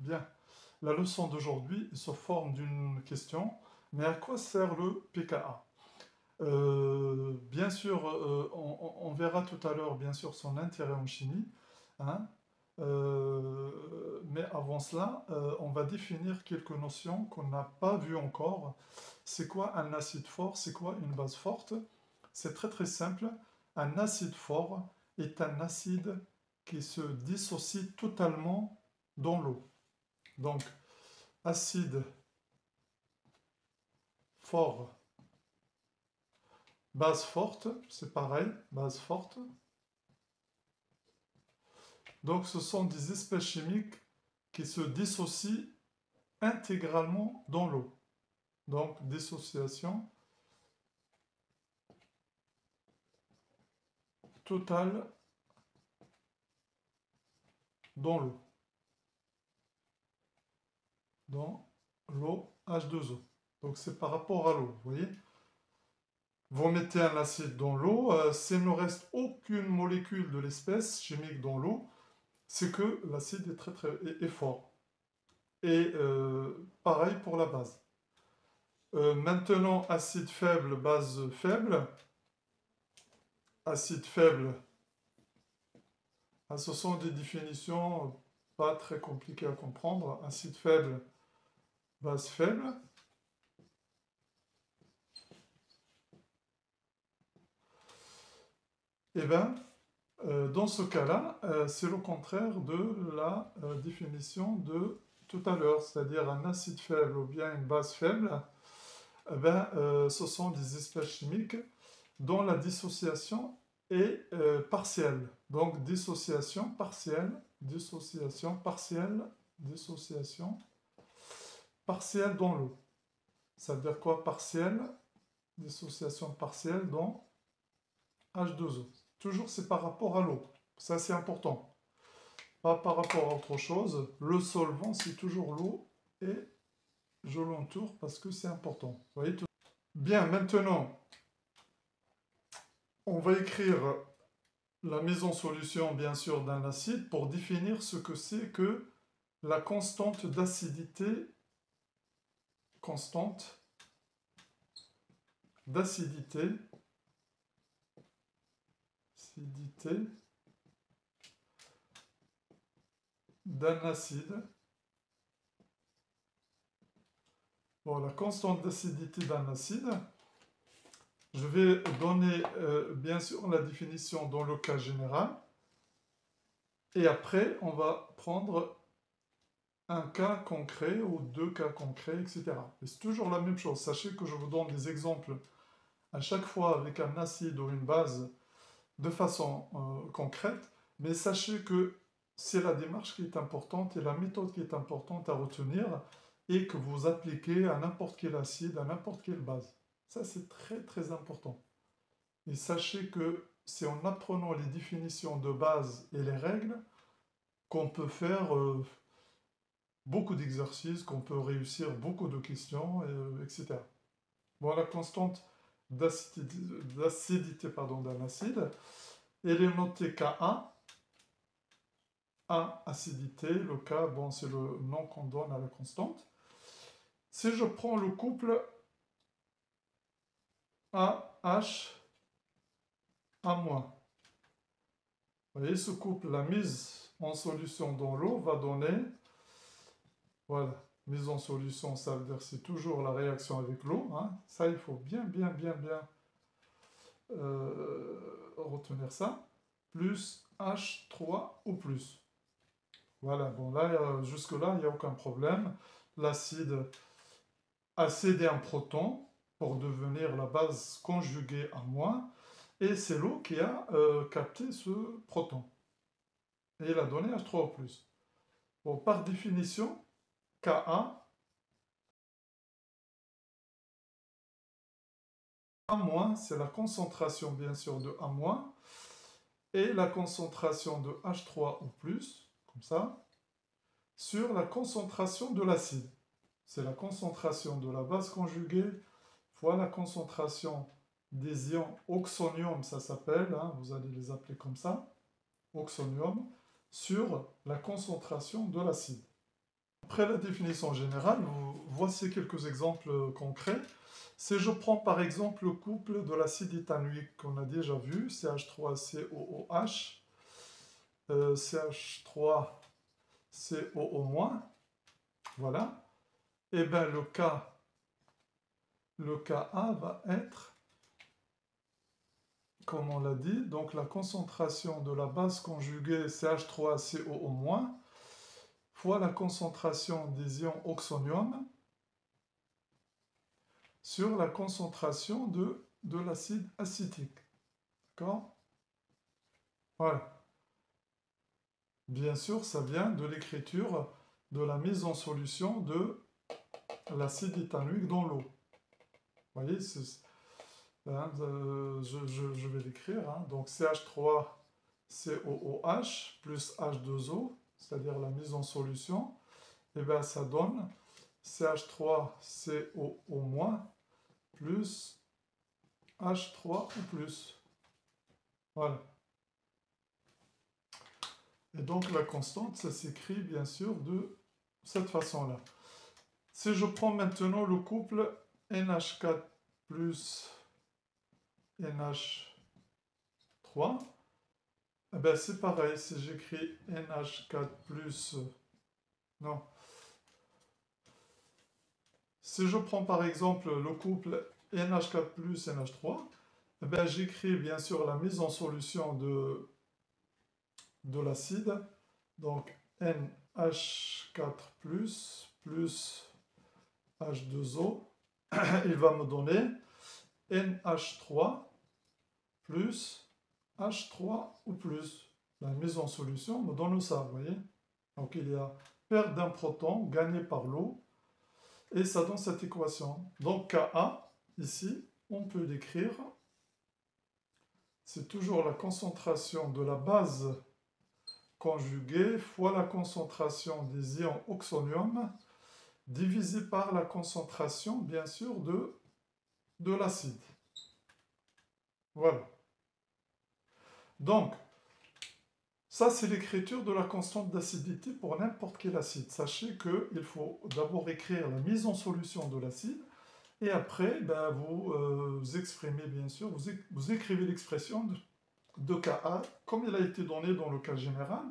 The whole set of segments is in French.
Bien. La leçon d'aujourd'hui se forme d'une question, mais à quoi sert le pKa? Bien sûr, on verra tout à l'heure, bien sûr, son intérêt en chimie, hein. Mais avant cela, on va définir quelques notions qu'on n'a pas vues encore. C'est quoi un acide fort? C'est quoi une base forte? C'est très très simple. Un acide fort est un acide qui se dissocie totalement dans l'eau. Donc, acide fort, base forte, c'est pareil, base forte. Donc, ce sont des espèces chimiques qui se dissocient intégralement dans l'eau. Donc, dissociation totale dans l'eau. Dans l'eau H2O. Donc, c'est par rapport à l'eau, vous voyez. Vous mettez un acide dans l'eau, s'il ne reste aucune molécule de l'espèce chimique dans l'eau, c'est que l'acide est fort. Et pareil pour la base. Maintenant, acide faible, base faible. Acide faible, ce sont des définitions pas très compliquées à comprendre. Acide faible, base faible. Et bien, dans ce cas-là, c'est le contraire de la définition de tout à l'heure, c'est-à-dire un acide faible ou bien une base faible. Ce sont des espèces chimiques dont la dissociation est partielle. Donc dissociation partielle, dissociation partielle, dissociation partielle dans l'eau. Ça veut dire quoi partielle? Dissociation partielle dans H2O. Toujours c'est par rapport à l'eau. Ça c'est important. Pas par rapport à autre chose. Le solvant c'est toujours l'eau et je l'entoure parce que c'est important. Vous voyez tout. Bien, maintenant, on va écrire la mise en solution, bien sûr, d'un acide pour définir ce que c'est que la constante d'acidité, d'acidité d'un acide. Bon, la constante d'acidité d'un acide, je vais donner bien sûr la définition dans le cas général. Et après, on va prendre un cas concret ou deux cas concrets, etc. Et c'est toujours la même chose. Sachez que je vous donne des exemples à chaque fois avec un acide ou une base de façon concrète. Mais sachez que c'est la démarche qui est importante et la méthode qui est importante à retenir et que vous appliquez à n'importe quel acide, à n'importe quelle base. Ça, c'est très très important. Et sachez que c'est en apprenant les définitions de base et les règles qu'on peut faire beaucoup d'exercices, qu'on peut réussir beaucoup de questions, etc. Bon, la constante d'acidité d'un acide, elle est notée Ka. A, acidité, le K, bon, c'est le nom qu'on donne à la constante. Si je prends le couple AH, A-, vous voyez, ce couple, la mise en solution dans l'eau va donner, voilà, mise en solution, ça veut dire c'est toujours la réaction avec l'eau, hein. Ça, il faut bien retenir ça, plus H3 ou plus. Voilà, bon là, jusque-là, il n'y a aucun problème. L'acide a cédé un proton pour devenir la base conjuguée à moins, et c'est l'eau qui a capté ce proton. Et il a donné H3O+. Bon, par définition, Ka, A-, c'est la concentration bien sûr de A-, et la concentration de H3O+, comme ça, sur la concentration de l'acide. C'est la concentration de la base conjuguée fois la concentration des ions oxonium, ça s'appelle, hein, vous allez les appeler comme ça, oxonium, sur la concentration de l'acide. Après la définition générale, voici quelques exemples concrets. Si je prends par exemple le couple de l'acide éthanurique qu'on a déjà vu, CH3COOH, CH3COO-, voilà, et bien le Ka va être, comme on l'a dit, donc la concentration de la base conjuguée CH3COO- fois la concentration des ions oxonium sur la concentration de l'acide acétique. D'accord? Voilà. Bien sûr, ça vient de l'écriture de la mise en solution de l'acide éthanurique dans l'eau. Vous voyez, hein, je vais l'écrire. Hein. Donc CH3COOH plus H2O, c'est-à-dire la mise en solution, et bien ça donne CH3COO- plus H3 ou plus. Voilà. Et donc la constante, ça s'écrit bien sûr de cette façon-là. Si je prends maintenant le couple NH4 plus NH3, eh ben c'est pareil, si j'écris NH4 plus... Non. Si je prends par exemple le couple NH4 plus NH3, eh ben j'écris bien sûr la mise en solution de l'acide. Donc NH4 plus H2O, il va me donner NH3 plus H3 ou plus. La mise en solution me donne ça, vous voyez. Donc il y a perte d'un proton gagné par l'eau, et ça donne cette équation. Donc Ka, ici, on peut l'écrire, c'est toujours la concentration de la base conjuguée fois la concentration des ions oxonium divisé par la concentration, bien sûr, de l'acide. Voilà. Donc, ça, c'est l'écriture de la constante d'acidité pour n'importe quel acide. Sachez qu'il faut d'abord écrire la mise en solution de l'acide, et après, ben, vous exprimez, bien sûr, vous écrivez l'expression de Ka comme il a été donné dans le cas général,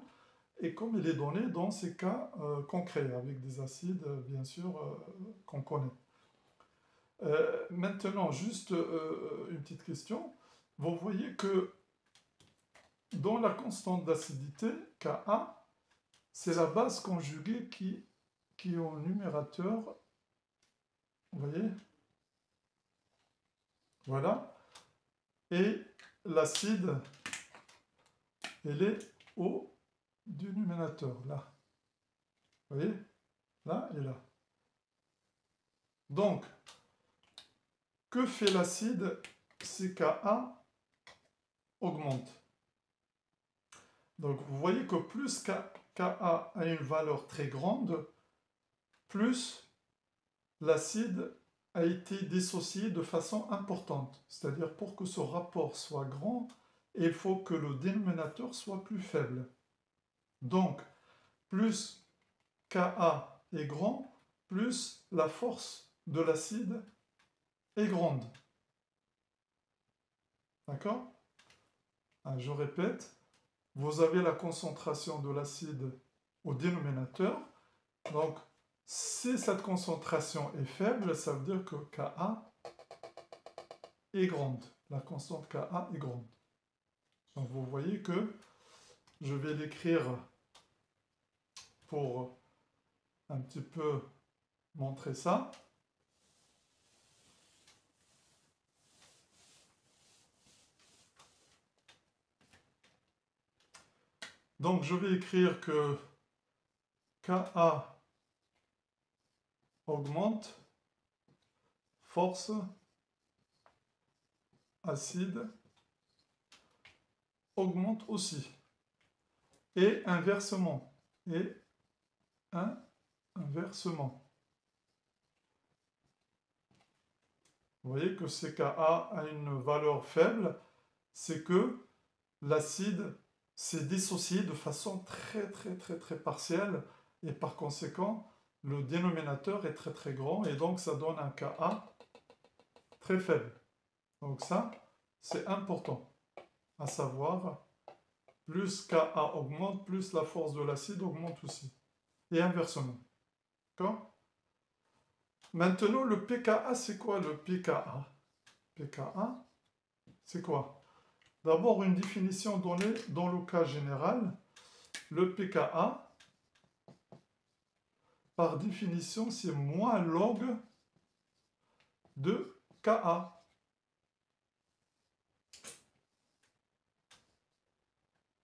et comme il est donné dans ces cas concrets, avec des acides, bien sûr, qu'on connaît. Maintenant, juste une petite question. Vous voyez que dans la constante d'acidité, Ka, c'est la base conjuguée qui est au numérateur. Vous voyez? Voilà. Et l'acide, elle est au dénominateur, là. Vous voyez? Là et là. Donc, que fait l'acide si Ka augmente? Donc, vous voyez que plus Ka a une valeur très grande, plus l'acide a été dissocié de façon importante. C'est-à-dire, pour que ce rapport soit grand, il faut que le dénominateur soit plus faible. Donc, plus Ka est grand, plus la force de l'acide est grande. D'accord? Je répète, vous avez la concentration de l'acide au dénominateur. Donc, si cette concentration est faible, ça veut dire que Ka est grande. La constante Ka est grande. Donc, vous voyez que je vais l'écrire pour un petit peu montrer ça. Donc, je vais écrire que Ka augmente, force, acide, augmente aussi. Et inversement. Et inversement. Vous voyez que si Ka a une valeur faible, c'est que l'acide s'est dissocié de façon très partielle, et par conséquent, le dénominateur est très très grand et donc ça donne un Ka très faible. Donc ça, c'est important à savoir. Plus Ka augmente, plus la force de l'acide augmente aussi. Et inversement. D'accord? Maintenant, le pKa, c'est quoi le pKa? pKa, c'est quoi? D'abord, une définition donnée dans le cas général. Le pKa, par définition, c'est moins log de Ka.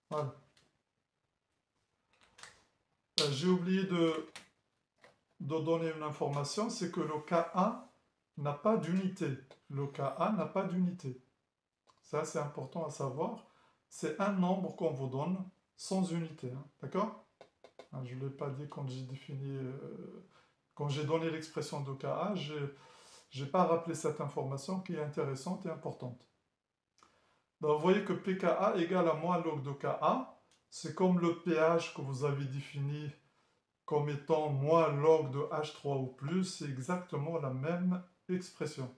Voilà. J'ai oublié de donner une information, c'est que le Ka n'a pas d'unité. Le Ka n'a pas d'unité. Ça, c'est important à savoir. C'est un nombre qu'on vous donne sans unité. Hein. D'accord? Je ne l'ai pas dit quand j'ai défini, quand j'ai donné l'expression de Ka, je n'ai pas rappelé cette information qui est intéressante et importante. Donc, vous voyez que pKa égale à moins log de Ka. C'est comme le pH que vous avez défini comme étant moins log de H3 ou plus. C'est exactement la même expression.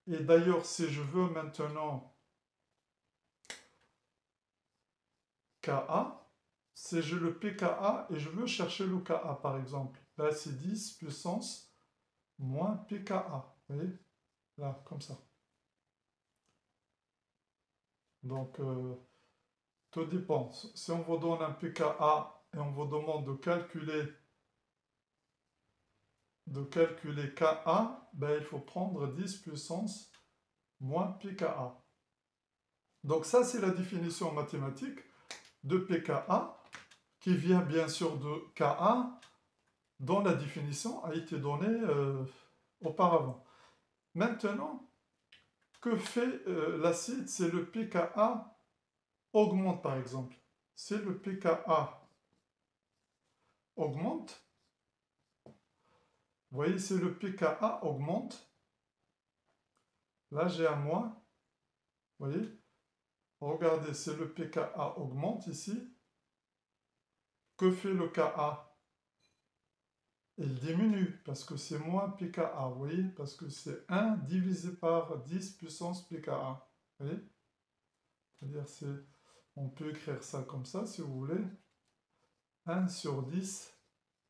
Et d'ailleurs, si je veux maintenant Ka, si j'ai le pKa et je veux chercher le Ka par exemple, là c'est 10 puissance moins pKa. Vous voyez? Là, comme ça. Donc, tout dépend. Si on vous donne un pKa et on vous demande de calculer Ka, ben, il faut prendre 10 puissance moins pKa. Donc ça, c'est la définition mathématique de pKa, qui vient bien sûr de Ka, dont la définition a été donnée auparavant. Maintenant, que fait l'acide? C'est le pKa augmente par exemple. Si le pKa augmente, vous voyez, si le pKa augmente, là j'ai un moins, vous voyez, regardez, si le pKa augmente ici, que fait le Ka? Il diminue, parce que c'est moins pKa, vous voyez, parce que c'est 1 divisé par 10 puissance pKa, vous voyez? C'est-à-dire, on peut écrire ça comme ça, si vous voulez, 1 sur 10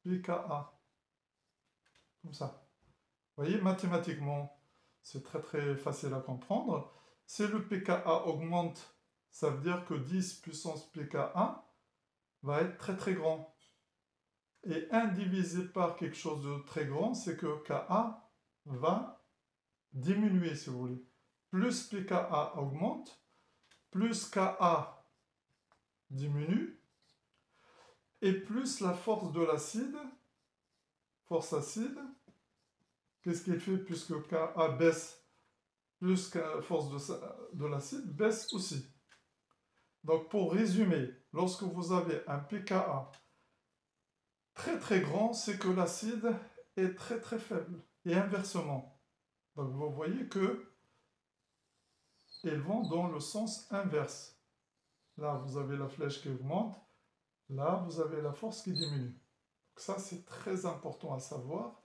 pKa, comme ça. Vous voyez, mathématiquement, c'est très très facile à comprendre. Si le pKa augmente, ça veut dire que 10 puissance pKa va être très très grand. Et 1 divisé par quelque chose de très grand, c'est que Ka va diminuer, si vous voulez. Plus pKa augmente, plus Ka diminue, et plus la force de l'acide, force acide, qu'est-ce qu'il fait puisque Ka baisse, plus que la force de l'acide baisse aussi. Donc pour résumer, lorsque vous avez un pKa très très grand, c'est que l'acide est très très faible. Et inversement. Donc vous voyez que ils vont dans le sens inverse. Là, vous avez la flèche qui augmente. Là, vous avez la force qui diminue. Donc ça, c'est très important à savoir.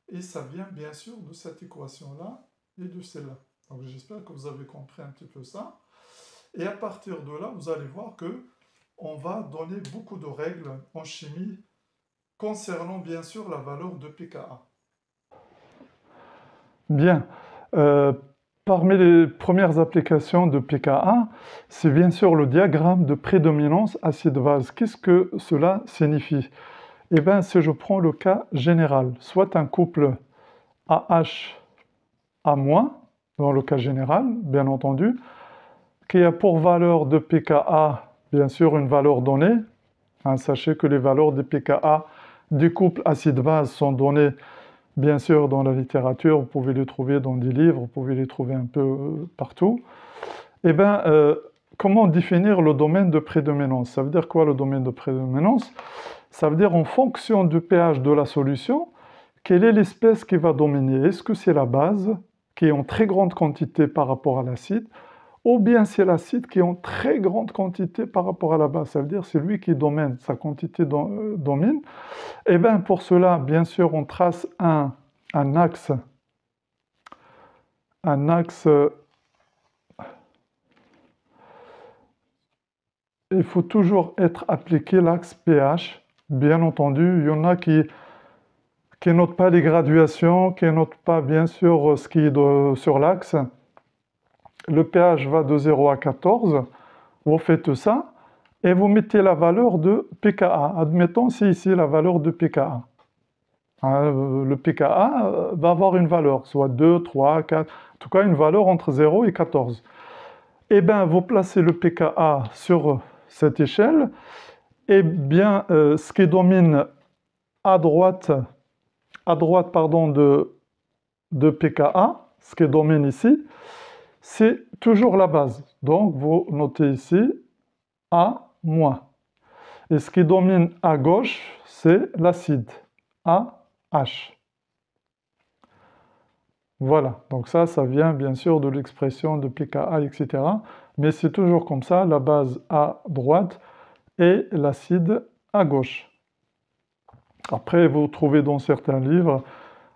Et ça vient bien sûr de cette équation-là et de celle-là. Donc j'espère que vous avez compris un petit peu ça. Et à partir de là, vous allez voir que on va donner beaucoup de règles en chimie concernant bien sûr la valeur de pKa. Bien. Parmi les premières applications de pKa, c'est bien sûr le diagramme de prédominance acide-base. Qu'est-ce que cela signifie? Eh bien, si je prends le cas général, soit un couple AH A-, dans le cas général, bien entendu, qui a pour valeur de pKa, bien sûr, une valeur donnée. Hein, sachez que les valeurs de pKa du couple acide-base sont données, bien sûr, dans la littérature. Vous pouvez les trouver dans des livres, vous pouvez les trouver un peu partout. Eh bien, comment définir le domaine de prédominance? Ça veut dire quoi le domaine de prédominance? Ça veut dire en fonction du pH de la solution, quelle est l'espèce qui va dominer? Est-ce que c'est la base, qui est en très grande quantité par rapport à l'acide, ou bien c'est l'acide qui est en très grande quantité par rapport à la base. Ça veut dire c'est lui qui domine, sa quantité domine. Et bien pour cela, bien sûr, on trace un axe. Un axe. Il faut toujours être appliqué l'axe pH. Bien entendu, il y en a qui notent pas les graduations, qui notent pas bien sûr ce qui est sur l'axe. Le pH va de 0 à 14. Vous faites ça et vous mettez la valeur de pKa. Admettons, c'est ici la valeur de pKa. Le pKa va avoir une valeur, soit 2, 3, 4, en tout cas une valeur entre 0 et 14. Eh bien, vous placez le pKa sur cette échelle, et bien, ce qui domine à droite pardon, de pKa, ce qui domine ici, c'est toujours la base. Donc, vous notez ici A-. Et ce qui domine à gauche, c'est l'acide, AH. Voilà, donc ça vient bien sûr de l'expression de pKa, etc. Mais c'est toujours comme ça, la base à droite et l'acide à gauche. Après, vous trouvez dans certains livres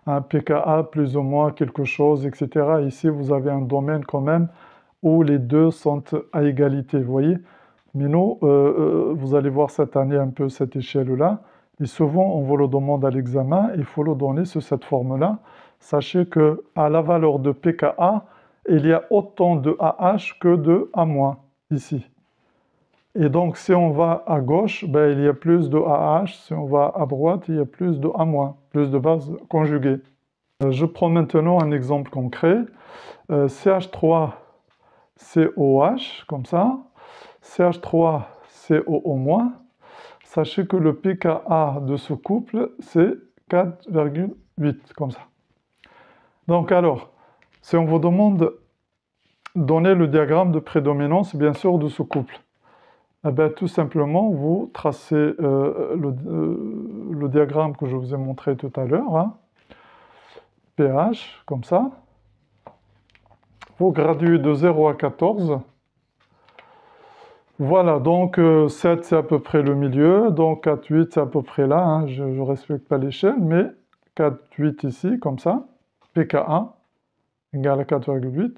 un pKa plus ou moins quelque chose, etc. Ici, vous avez un domaine quand même où les deux sont à égalité, vous voyez. Mais nous, vous allez voir cette année un peu cette échelle-là. Et souvent, on vous le demande à l'examen, il faut le donner sous cette forme-là. Sachez qu'à la valeur de pKa, il y a autant de AH que de A-, ici. Et donc, si on va à gauche, ben, il y a plus de AH. Si on va à droite, il y a plus de A-, plus de bases conjuguées. Je prends maintenant un exemple concret. CH3COH, comme ça. CH3COO-. Sachez que le pKa de ce couple, c'est 4,8, comme ça. Donc alors, si on vous demande donner le diagramme de prédominance, bien sûr, de ce couple, eh bien, tout simplement, vous tracez le diagramme que je vous ai montré tout à l'heure, hein, pH, comme ça. Vous graduez de 0 à 14. Voilà, donc 7, c'est à peu près le milieu, donc 4, 8, c'est à peu près là, hein, je ne respecte pas l'échelle, mais 4, 8 ici, comme ça, pKa égale à 4,8.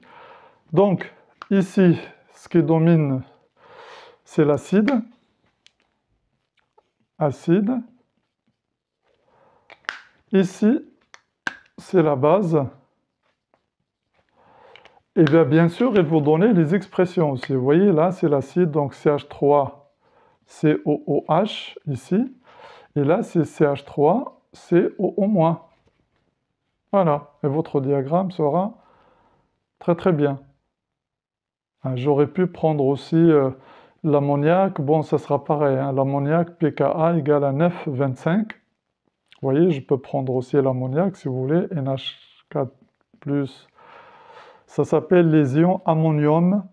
Donc, ici, ce qui domine, c'est l'acide. Acide. Ici, c'est la base. Et bien sûr, il faut donner les expressions aussi. Vous voyez, là, c'est l'acide, donc CH3COOH, ici. Et là, c'est CH3COO-. Voilà, et votre diagramme sera très très bien. J'aurais pu prendre aussi l'ammoniac. Bon, ça sera pareil, hein. L'ammoniac, pKa égale à 9,25. Vous voyez, je peux prendre aussi l'ammoniac si vous voulez, NH4+. Ça s'appelle les ions ammonium,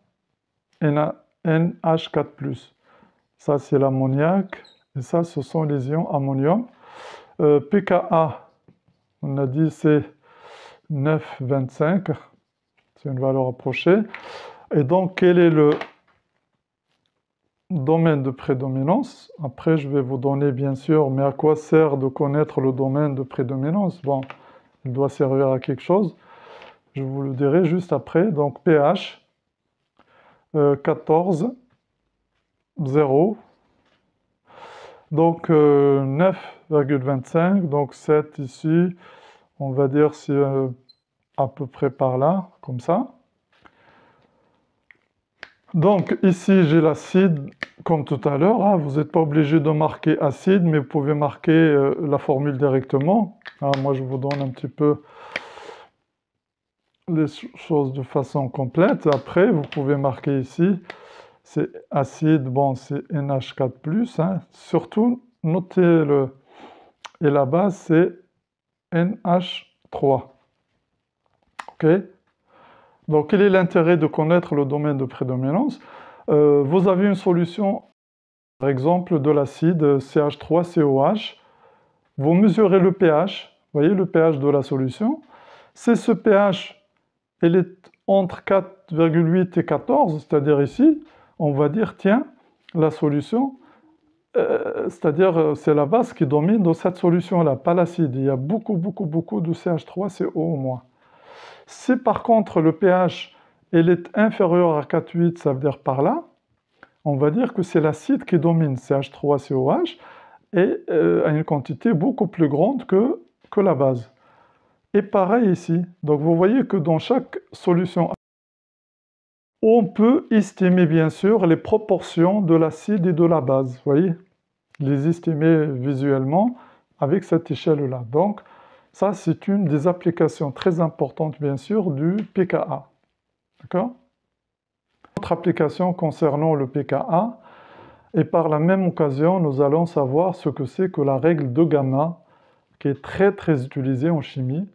NH4+. Ça, c'est l'ammoniac. Et ça, ce sont les ions ammonium. pKa, on a dit, c'est 9,25. C'est une valeur approchée. Et donc, quel est le domaine de prédominance? Après, je vais vous donner, bien sûr, mais à quoi sert de connaître le domaine de prédominance? Bon, il doit servir à quelque chose. Je vous le dirai juste après. Donc, pH, 14, 0. Donc, 9,25. Donc, 7 ici. On va dire c'est à peu près par là, comme ça. Donc, ici, j'ai l'acide, comme tout à l'heure. Hein, vous n'êtes pas obligé de marquer acide, mais vous pouvez marquer la formule directement. Alors, moi, je vous donne un petit peu les choses de façon complète. Après, vous pouvez marquer ici, c'est acide, bon, c'est NH4+. Hein. Surtout, notez-le. Et la base, c'est NH3. OK? Donc, quel est l'intérêt de connaître le domaine de prédominance? Vous avez une solution, par exemple, de l'acide CH3COH. Vous mesurez le pH, vous voyez le pH de la solution. C'est ce pH, il est entre 4,8 et 14, c'est-à-dire ici, on va dire, tiens, la solution, c'est-à-dire c'est la base qui domine dans cette solution-là, pas l'acide. Il y a beaucoup de CH3CO-. Si par contre le pH il est inférieur à 4,8, ça veut dire par là, on va dire que c'est l'acide qui domine, CH3COH, et à une quantité beaucoup plus grande que la base. Et pareil ici. Donc vous voyez que dans chaque solution, on peut estimer bien sûr les proportions de l'acide et de la base. Vous voyez, les estimer visuellement avec cette échelle-là. Donc ça, c'est une des applications très importantes bien sûr du pKa. D'accord? Autre application concernant le pKa, et par la même occasion, nous allons savoir ce que c'est que la règle de gamma, qui est très utilisée en chimie.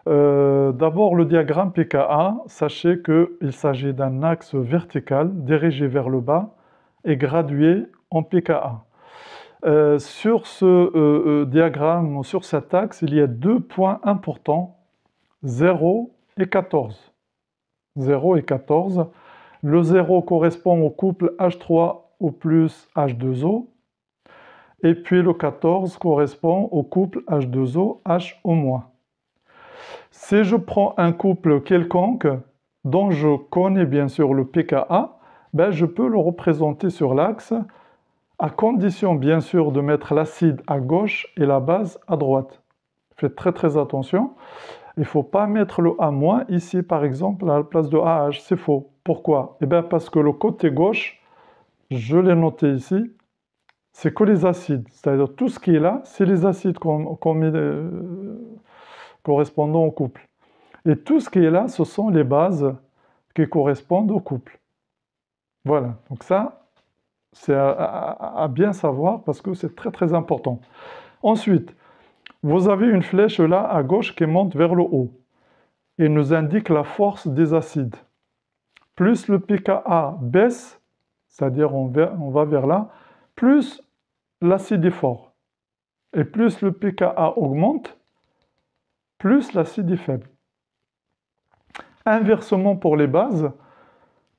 D'abord, le diagramme pKa, sachez qu'il s'agit d'un axe vertical dirigé vers le bas et gradué en pKa. Sur ce diagramme, sur cet axe, il y a deux points importants, 0 et 14. 0 et 14. Le 0 correspond au couple H3O plus H2O, et puis le 14 correspond au couple H2O HO-. Si je prends un couple quelconque, dont je connais bien sûr le pKa, ben je peux le représenter sur l'axe, à condition bien sûr de mettre l'acide à gauche et la base à droite. Faites très attention. Il ne faut pas mettre le A- ici, par exemple, à la place de AH. C'est faux. Pourquoi? Eh bien, parce que le côté gauche, je l'ai noté ici, c'est que les acides. C'est-à-dire tout ce qui est là, c'est les acides correspondant au couple. Et tout ce qui est là, ce sont les bases qui correspondent au couple. Voilà. Donc ça, c'est à bien savoir parce que c'est très important. Ensuite, vous avez une flèche là à gauche qui monte vers le haut et nous indique la force des acides. Plus le pKa baisse, c'est-à-dire on va vers là, plus l'acide est fort. Et plus le pKa augmente, plus l'acide est faible. Inversement pour les bases,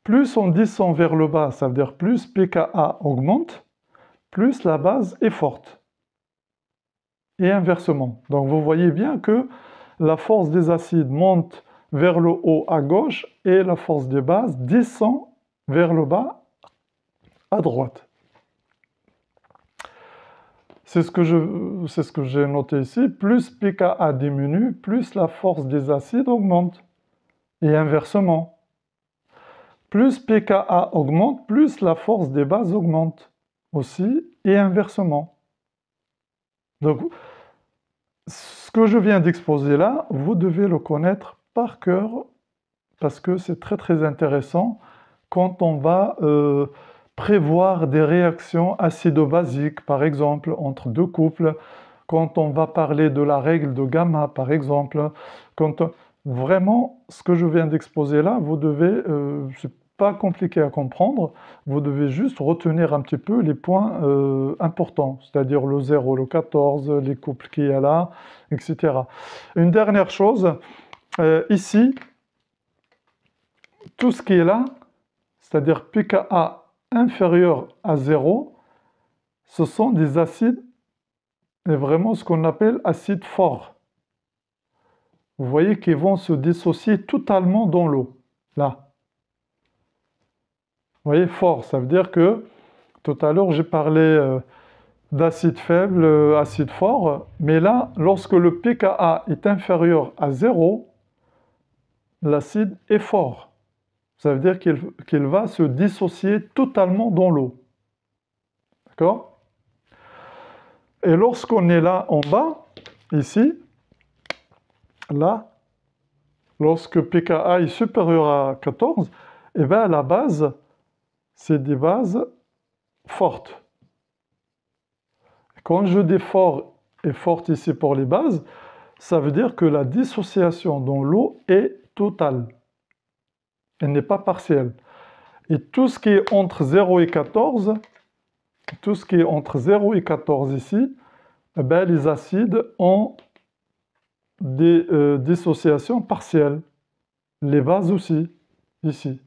plus on descend vers le bas, ça veut dire plus pKa augmente, plus la base est forte. Et inversement. Donc vous voyez bien que la force des acides monte vers le haut à gauche et la force des bases descend vers le bas à droite. C'est ce que j'ai noté ici. Plus pKa diminue, plus la force des acides augmente. Et inversement. Plus pKa augmente, plus la force des bases augmente aussi, et inversement. Donc, ce que je viens d'exposer là, vous devez le connaître par cœur, parce que c'est très intéressant quand on va prévoir des réactions acido-basiques, par exemple, entre deux couples, quand on va parler de la règle de gamma, par exemple, vraiment, ce que je viens d'exposer là, vous devez, c'est pas compliqué à comprendre, vous devez juste retenir un petit peu les points importants, c'est-à-dire le 0, le 14, les couples qu'il y a là, etc. Une dernière chose, ici, tout ce qui est là, c'est-à-dire pKa inférieur à 0, ce sont des acides, et vraiment ce qu'on appelle acides forts. Vous voyez qu'ils vont se dissocier totalement dans l'eau, là. Vous voyez, fort, ça veut dire que, tout à l'heure, j'ai parlé d'acide faible, acide fort, mais là, lorsque le pKa est inférieur à 0, l'acide est fort. Ça veut dire qu'il va se dissocier totalement dans l'eau. D'accord? Et lorsqu'on est là en bas, ici, là, lorsque pKa est supérieur à 14, eh bien la base, c'est des bases fortes. Quand je dis fort et forte ici pour les bases, ça veut dire que la dissociation dans l'eau est totale. Elle n'est pas partielle. Et tout ce qui est entre 0 et 14, tout ce qui est entre 0 et 14 ici, eh bien, les acides ont des dissociations partielles. Les bases aussi. ici.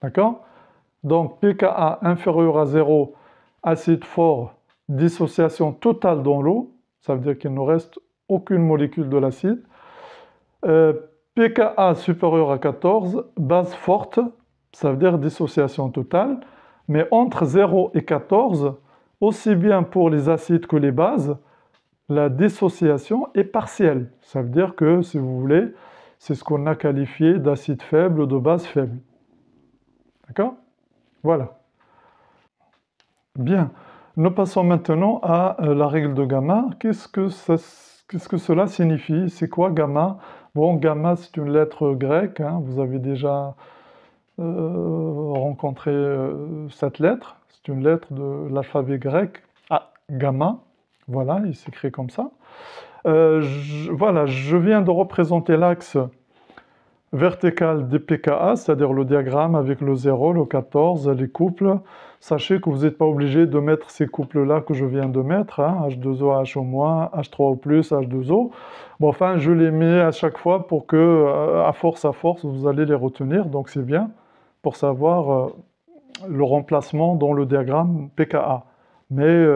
D'accord? Donc pKa inférieur à 0, acide fort, dissociation totale dans l'eau, ça veut dire qu'il ne reste aucune molécule de l'acide. pKa supérieur à 14, base forte, ça veut dire dissociation totale, mais entre 0 et 14, aussi bien pour les acides que les bases, la dissociation est partielle. Ça veut dire que, si vous voulez, c'est ce qu'on a qualifié d'acide faible ou de base faible. D'accord? Voilà. Bien. Nous passons maintenant à la règle de gamma. Qu'est-ce que cela signifie? C'est quoi gamma? Bon, gamma, c'est une lettre grecque. Hein. Vous avez déjà rencontré cette lettre. C'est une lettre de l'alphabet grec. Ah, gamma. Voilà, il s'écrit comme ça. Voilà, je viens de représenter l'axe vertical des pKa, c'est-à-dire le diagramme avec le 0, le 14, les couples. Sachez que vous n'êtes pas obligé de mettre ces couples-là que je viens de mettre, hein, H2O, H-, H3O+, H2O. Bon, enfin, je les mets à chaque fois pour que, à force, vous allez les retenir, donc c'est bien pour savoir le remplacement dans le diagramme pKa. Mais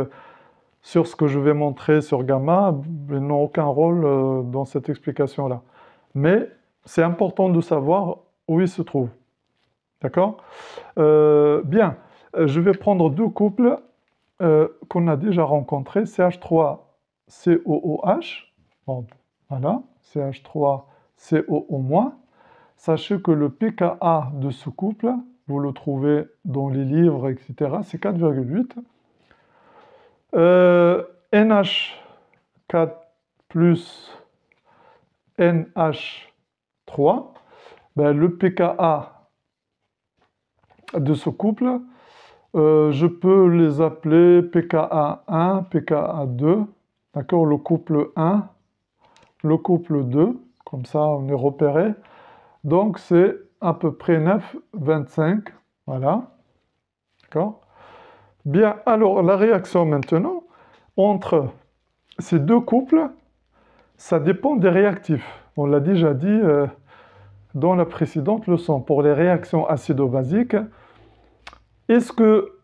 sur ce que je vais montrer sur gamma, ils n'ont aucun rôle dans cette explication-là. Mais c'est important de savoir où il se trouve. D'accord? Bien, je vais prendre deux couples qu'on a déjà rencontrés, CH3COOH. Bon, voilà, CH3COO-. Sachez que le pKa de ce couple, vous le trouvez dans les livres, etc., c'est 4,8. NH4 plus NH3, ben, le pKa de ce couple, je peux les appeler pKa1, pKa2, d'accord, le couple 1, le couple 2, comme ça on est repéré. Donc c'est à peu près 9, 25, voilà, d'accord. Bien, alors la réaction maintenant, entre ces deux couples, ça dépend des réactifs. On l'a déjà dit dans la précédente leçon. Pour les réactions acido-basiques, est-ce que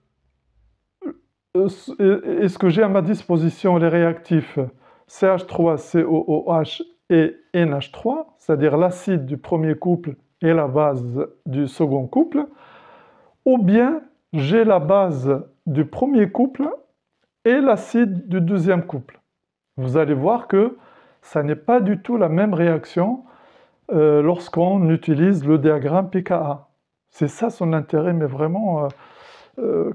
j'ai à ma disposition les réactifs CH3COOH et NH3, c'est-à-dire l'acide du premier couple et la base du second couple, ou bien j'ai la base du premier couple et l'acide du deuxième couple? Vous allez voir que ça n'est pas du tout la même réaction lorsqu'on utilise le diagramme pKa. C'est ça son intérêt, mais vraiment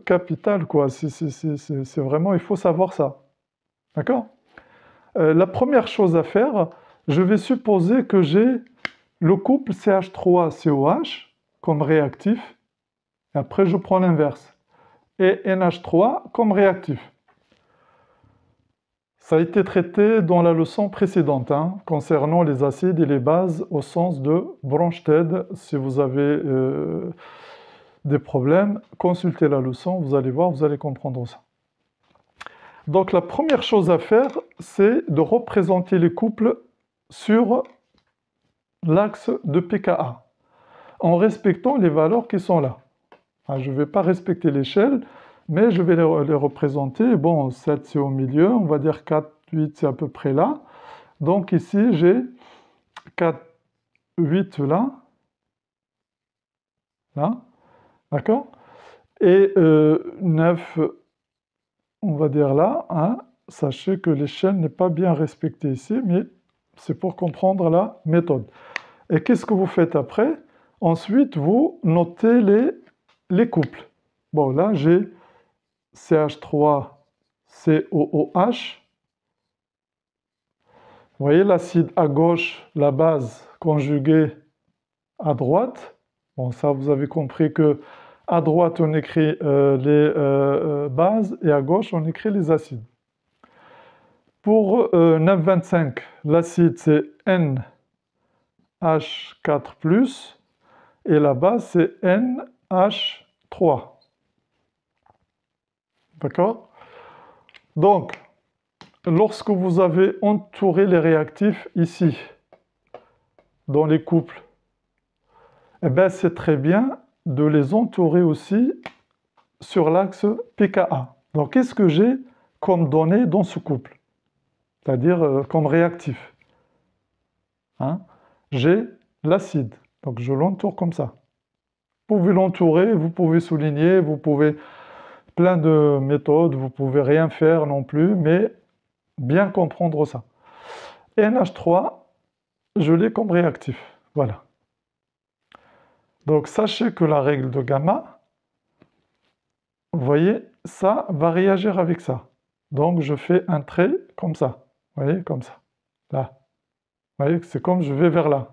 capital, quoi. C'est vraiment, il faut savoir ça. D'accord? La première chose à faire, je vais supposer que j'ai le couple CH3COH comme réactif, et après je prends l'inverse, et NH3 comme réactif. Ça a été traité dans la leçon précédente, hein, concernant les acides et les bases au sens de Bronsted. Si vous avez des problèmes, consultez la leçon, vous allez voir, vous allez comprendre ça. Donc la première chose à faire, c'est de représenter les couples sur l'axe de pKa, en respectant les valeurs qui sont là. Je ne vais pas respecter l'échelle, mais je vais les représenter. Bon, 7 c'est au milieu, on va dire 4, 8 c'est à peu près là. Donc ici j'ai 4, 8 là, d'accord? Et 9, on va dire là, hein. Sachez que l'échelle n'est pas bien respectée ici, mais c'est pour comprendre la méthode. Et qu'est-ce que vous faites après? Ensuite, vous notez les couples. Bon, là j'ai CH3COOH. Vous voyez l'acide à gauche, la base conjuguée à droite. Bon, ça, vous avez compris que à droite, on écrit les bases et à gauche, on écrit les acides. Pour 9,25, l'acide, c'est NH4+, et la base, c'est NH3. D'accord? Donc, lorsque vous avez entouré les réactifs ici, dans les couples, eh ben, c'est très bien de les entourer aussi sur l'axe pKa. Donc, qu'est-ce que j'ai comme données dans ce couple? C'est-à-dire comme réactif. Hein? J'ai l'acide, donc je l'entoure comme ça. Vous pouvez l'entourer, vous pouvez souligner, vous pouvez... Plein de méthodes, vous pouvez rien faire non plus, mais bien comprendre ça. NH3, je l'ai comme réactif. Voilà. Donc, sachez que la règle de gamma, vous voyez, ça va réagir avec ça. Donc, je fais un trait comme ça. Vous voyez, comme ça. Là. Vous voyez, c'est comme je vais vers là.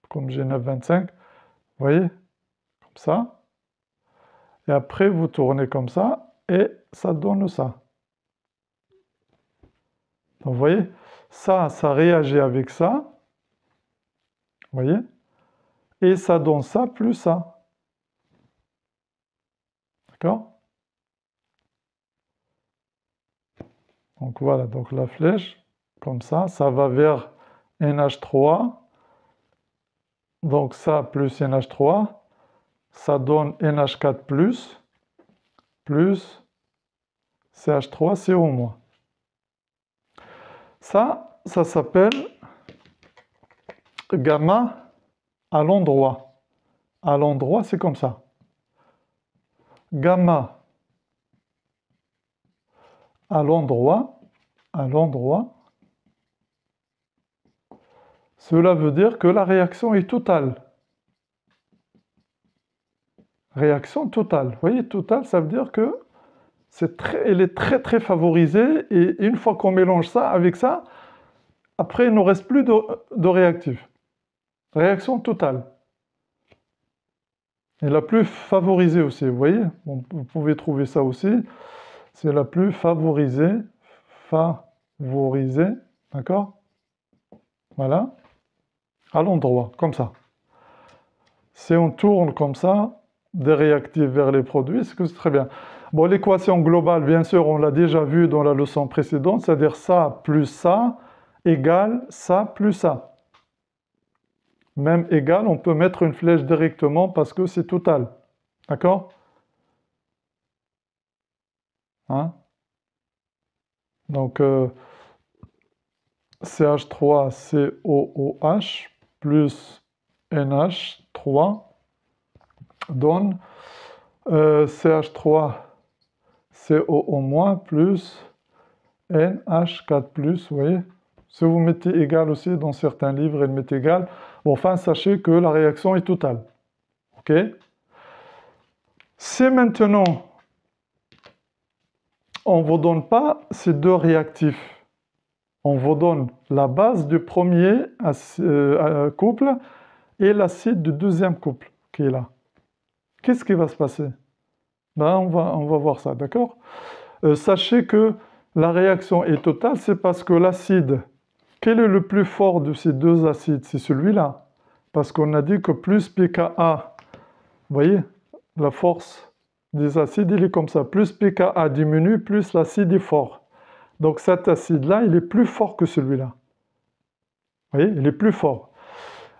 Comme j'ai 9,25. Vous voyez, comme ça. Et après, vous tournez comme ça et ça donne ça. Donc, vous voyez, ça réagit avec ça. Vous voyez? Et ça donne ça plus ça. D'accord? Donc voilà, donc la flèche, comme ça va vers NH3. Donc ça plus NH3, ça donne NH4+, plus CH3CO-. Ça s'appelle gamma à l'endroit. À l'endroit, c'est comme ça. Gamma à l'endroit, cela veut dire que la réaction est totale. Réaction totale. Vous voyez, totale, ça veut dire que elle est très très favorisée et une fois qu'on mélange ça avec ça, après il ne reste plus de réactif. Réaction totale. Et la plus favorisée aussi, vous voyez, vous pouvez trouver ça aussi. C'est la plus favorisée, d'accord? Voilà, à l'endroit, comme ça. Si on tourne comme ça, des réactifs vers les produits, c'est que c'est très bien. Bon, l'équation globale, bien sûr, on l'a déjà vu dans la leçon précédente, c'est-à-dire ça plus ça égale ça plus ça. Même égal, on peut mettre une flèche directement parce que c'est total. D'accord? Hein? Donc, CH3COOH plus NH3 donne CH3COO- plus NH4+, vous voyez? Si vous mettez égal aussi dans certains livres, ils mettent égal. Bon, enfin, sachez que la réaction est totale. OK? Si maintenant, on ne vous donne pas ces deux réactifs, on vous donne la base du premier couple et l'acide du deuxième couple qui est là. Qu'est-ce qui va se passer? Ben, on va voir ça, d'accord? Sachez que la réaction est totale, c'est parce que l'acide, quel est le plus fort de ces deux acides? C'est celui-là. Parce qu'on a dit que plus pKa, vous voyez, la force des acides, il est comme ça. Plus pKa diminue, plus l'acide est fort. Donc cet acide-là, il est plus fort que celui-là. Vous voyez, il est plus fort.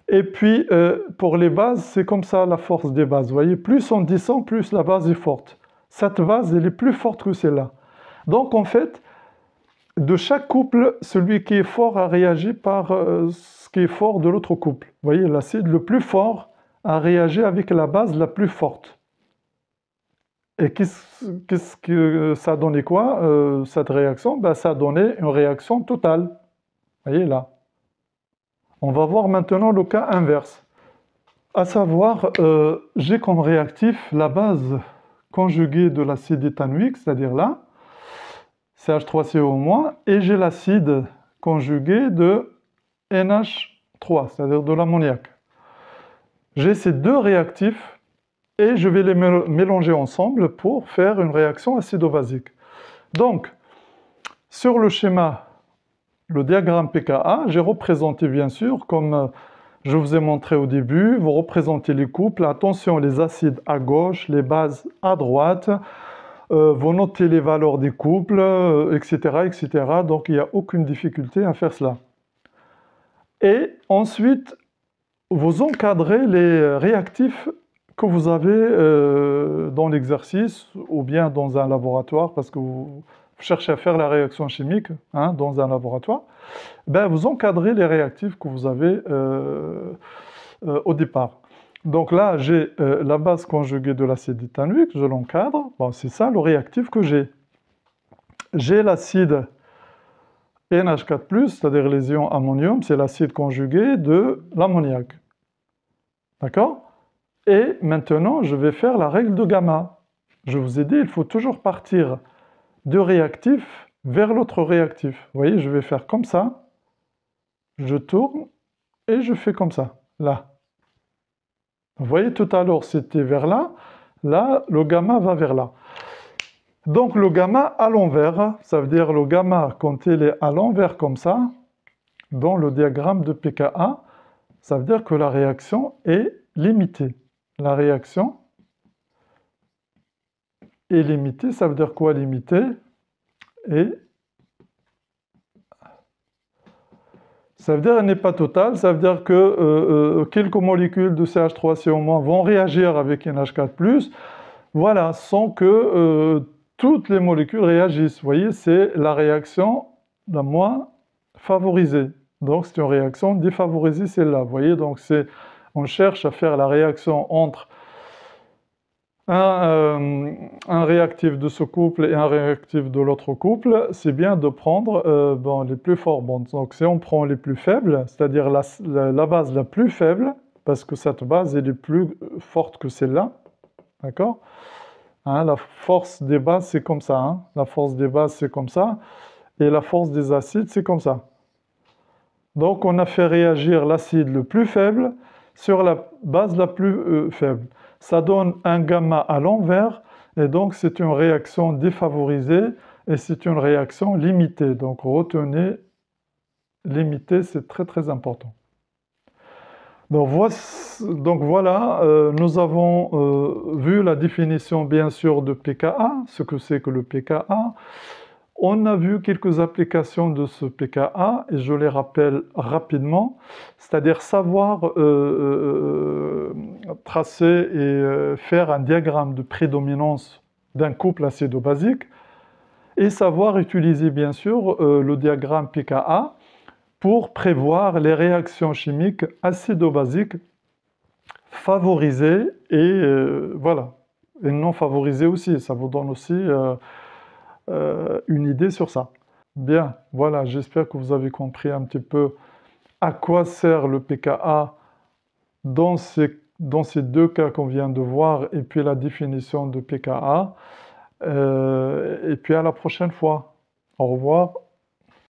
Et puis, pour les bases, c'est comme ça la force des bases. Vous voyez, plus on descend, plus la base est forte. Cette base, elle est plus forte que celle-là. Donc, en fait, de chaque couple, celui qui est fort a réagi par ce qui est fort de l'autre couple. Vous voyez, l'acide le plus fort a réagi avec la base la plus forte. Et qu'est-ce que ça a donné quoi, cette réaction? Ben, ça a donné une réaction totale. Vous voyez là. On va voir maintenant le cas inverse. À savoir, j'ai comme réactif la base conjuguée de l'acide éthanoïque, c'est-à-dire là, CH3CO-, et j'ai l'acide conjugué de NH3, c'est-à-dire de l'ammoniac. J'ai ces deux réactifs et je vais les mélanger ensemble pour faire une réaction acido-basique. Donc, sur le schéma, le diagramme pKa, j'ai représenté bien sûr, comme je vous ai montré au début, vous représentez les couples, attention les acides à gauche, les bases à droite, vous notez les valeurs des couples, etc., etc. Donc il n'y a aucune difficulté à faire cela. Et ensuite, vous encadrez les réactifs que vous avez dans l'exercice ou bien dans un laboratoire, parce que vous cherchez à faire la réaction chimique hein, dans un laboratoire, ben vous encadrez les réactifs que vous avez au départ. Donc là, j'ai la base conjuguée de l'acide éthanoïque, je l'encadre. Bon, c'est ça le réactif que j'ai. J'ai l'acide NH4+, c'est-à-dire les ions ammonium, c'est l'acide conjugué de l'ammoniac. D'accord? Et maintenant, je vais faire la règle de gamma. Je vous ai dit, il faut toujours partir de réactif vers l'autre réactif. Vous voyez, je vais faire comme ça, je tourne et je fais comme ça, là. Vous voyez, tout à l'heure, c'était vers là. Là, le gamma va vers là. Donc, le gamma à l'envers, ça veut dire le gamma, quand il est à l'envers comme ça, dans le diagramme de pKa, ça veut dire que la réaction est limitée. La réaction est limitée, ça veut dire quoi limitée? Et ça veut dire qu'elle n'est pas totale, ça veut dire que quelques molécules de CH3CO- vont réagir avec NH4+, voilà, sans que toutes les molécules réagissent. Vous voyez, c'est la réaction la moins favorisée. Donc, c'est une réaction défavorisée, celle-là. Vous voyez, donc on cherche à faire la réaction entre un réactif de ce couple et un réactif de l'autre couple, c'est bien de prendre bon, les plus forts. Bon, donc, si on prend les plus faibles, c'est-à-dire la base la plus faible, parce que cette base est plus forte que celle-là, d'accord? Hein, la force des bases, c'est comme ça. Hein. La force des bases, c'est comme ça. Et la force des acides, c'est comme ça. Donc, on a fait réagir l'acide le plus faible sur la base la plus faible. Ça donne un gamma à l'envers, et donc c'est une réaction défavorisée, et c'est une réaction limitée. Donc, retenez, limitée, c'est très très important. Donc voilà, nous avons vu la définition bien sûr de pKa, ce que c'est que le pKa. On a vu quelques applications de ce pKa et je les rappelle rapidement, c'est-à-dire savoir tracer et faire un diagramme de prédominance d'un couple acido-basique et savoir utiliser bien sûr le diagramme pKa pour prévoir les réactions chimiques acido-basiques favorisées et voilà, et non favorisées aussi. Ça vous donne aussi une idée sur ça. Bien, voilà, j'espère que vous avez compris un petit peu à quoi sert le pKa dans ces deux cas qu'on vient de voir et puis la définition de pKa. Et puis à la prochaine fois. Au revoir.